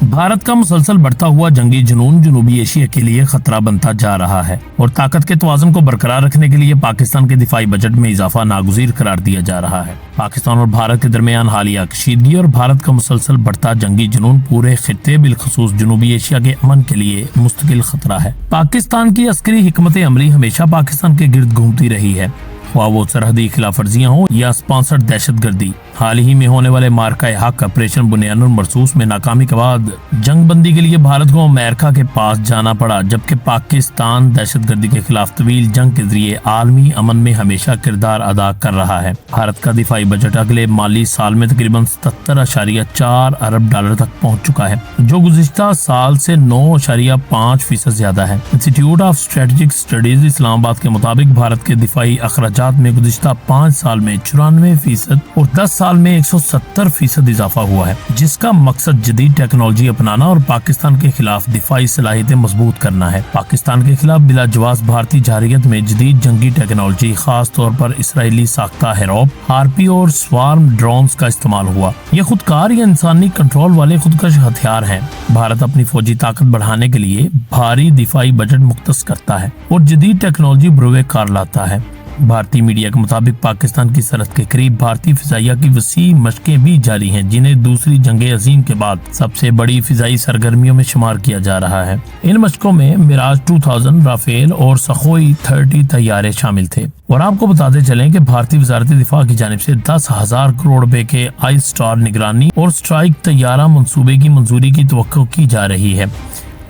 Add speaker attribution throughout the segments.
Speaker 1: भारत का मुसलसल बढ़ता हुआ जंगी जुनून जनूबी एशिया के लिए खतरा बनता जा रहा है और ताकत के तवाज़ुन को बरकरार रखने के लिए पाकिस्तान के दिफाई बजट में इजाफा नागुज़ीर करार दिया जा रहा है। पाकिस्तान और भारत के दरमियान हालिया कशीदगी और भारत का मुसलसल बढ़ता जंगी जुनून पूरे खित्ते बिलखसूस जनूबी एशिया के अमन के लिए मुस्तकिल खतरा है। पाकिस्तान की अस्करी हिकमत अमली हमेशा पाकिस्तान के गिर्द घूमती रही है, वो सरहदी खिलाफ वर्जियां हो या स्पॉन्सर्ड दहशत गर्दी। हाल ही में होने वाले मार्का हक ऑपरेशन बुनियानुल मरसूस में नाकामी के बाद जंग बंदी के लिए भारत को अमेरिका के पास जाना पड़ा, जबकि पाकिस्तान दहशत गर्दी के खिलाफ तवील जंग के जरिए आलमी अमन में हमेशा किरदार अदा कर रहा है। भारत का दिफाई बजट अगले माली साल में तकरीबन 77.4 अरब डॉलर तक पहुँच चुका है, जो गुज़िश्ता साल से 9.5% ज्यादा है। Institute of strategic studies Islamabad के मुताबिक भारत के दिफाई अखराजात में गुज़िश्ता 5 साल में 94% और 10 साल में 170% इजाफा हुआ है, जिसका मकसद जदीद टेक्नोलॉजी अपनाना और पाकिस्तान के खिलाफ दिफाई सलाहियतें मजबूत करना है। पाकिस्तान के खिलाफ बिलाजवाब भारतीय जारियत में जदीद जंगी टेक्नोलॉजी खास तौर पर इसराइली साख्ता हेरोप, हार्पी और स्वार्म ड्रोन्स का इस्तेमाल हुआ। ये खुदकार या इंसानी कंट्रोल वाले खुदकश हथियार हैं। भारत अपनी फौजी ताकत बढ़ाने के लिए भारी दिफाई बजट मुख्तस करता है और जदीद टेक्नोलॉजी बरूए कार लाता है। भारतीय मीडिया के मुताबिक पाकिस्तान की सरहद के करीब भारतीय फिजाइया की वसी मशकें भी जारी हैं, जिन्हें दूसरी जंग अजीम के बाद सबसे बड़ी फिजाई सरगर्मियों में शुमार किया जा रहा है। इन मशकों में मिराज 2000, राफेल और सखोई 30 तैयारे शामिल थे। और आपको बताते चलें कि भारतीय वजारत दिफा की जानिब से 10,000 करोड़ रुपए के आई स्टार निगरानी और स्ट्राइक तैयारा मंसूबे की मंजूरी की तवक्को की जा रही है,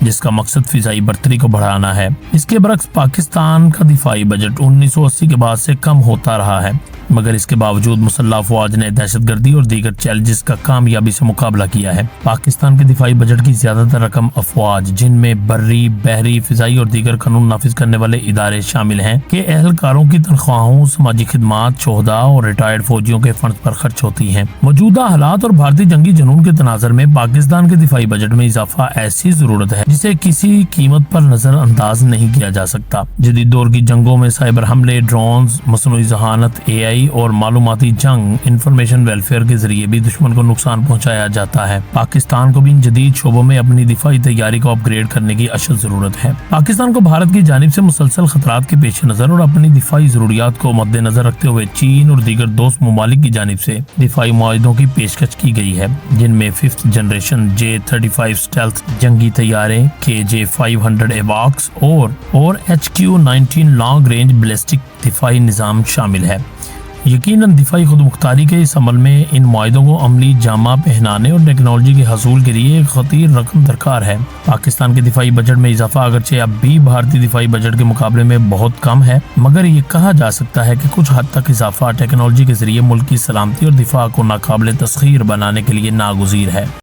Speaker 1: जिसका मकसद फिजाई बर्तरी को बढ़ाना है। इसके बरक्स पाकिस्तान का दिफाई बजट 1980 के बाद से कम होता रहा है, मगर इसके बावजूद मुसल्लह अफवाज ने दहशतगर्दी और दीगर चैलेंजेस का कामयाबी से मुकाबला किया है। पाकिस्तान के दिफाई बजट की ज्यादातर रकम अफवाज, जिनमें बर्री, बहरी, फिजाई और दीगर कानून नाफिज करने वाले इदारे शामिल हैं, के एहलकारों की तनख्वाहों, समाजी खिदमात, शोहदा और रिटायर्ड फौजियों के फंड पर खर्च होती है। मौजूदा हालात और भारतीय जंगी जुनून के तनाजर में पाकिस्तान के दिफाई बजट में इजाफा ऐसी जरूरत है जिसे किसी कीमत पर नजरअंदाज नहीं किया जा सकता। जदीद दौर की जंगों में साइबर हमले, ड्रोन्स, मसनूई जहानत, AI और मालूमाती जंग, इंफॉर्मेशन वेलफेयर के जरिए भी दुश्मन को नुकसान पहुंचाया जाता है। पाकिस्तान को भी इन जदीद शोबों में अपनी दिफाई तैयारी को अपग्रेड करने की अशद जरूरत है। पाकिस्तान को भारत की जानिब से मुसलसल खतरात के पेश नजर और अपनी दिफाई जरूरियात को मद्देनजर रखते हुए चीन और दीगर दोस्त ममालिक की जानिब से दिफाई मुआहिदों की पेशकश की गई है, जिनमें 5th जनरेशन J-35 स्टेल्थ जंगी तैयारे, KJ-500 एवाक्स और HQ-19 लॉन्ग रेंज बैलिस्टिक दिफाई निज़ाम शामिल है। यकीनन दिफाई खुद मुख्तारी के इस अमल में इन मुआहिदों को अमली जामा पहनाने और टेक्नोलॉजी के हसूल के लिए एक खतीर रकम दरकार है। पाकिस्तान के दिफाई बजट में इजाफा अगरचे अब भी भारतीय दिफाई बजट के मुकाबले में बहुत कम है, मगर ये कहा जा सकता है कि कुछ हद तक इजाफा टेक्नोलॉजी के जरिए मुल्क की सलामती और दिफा को नाकाबिले तस्खीर बनाने के लिए नागुज़ीर है।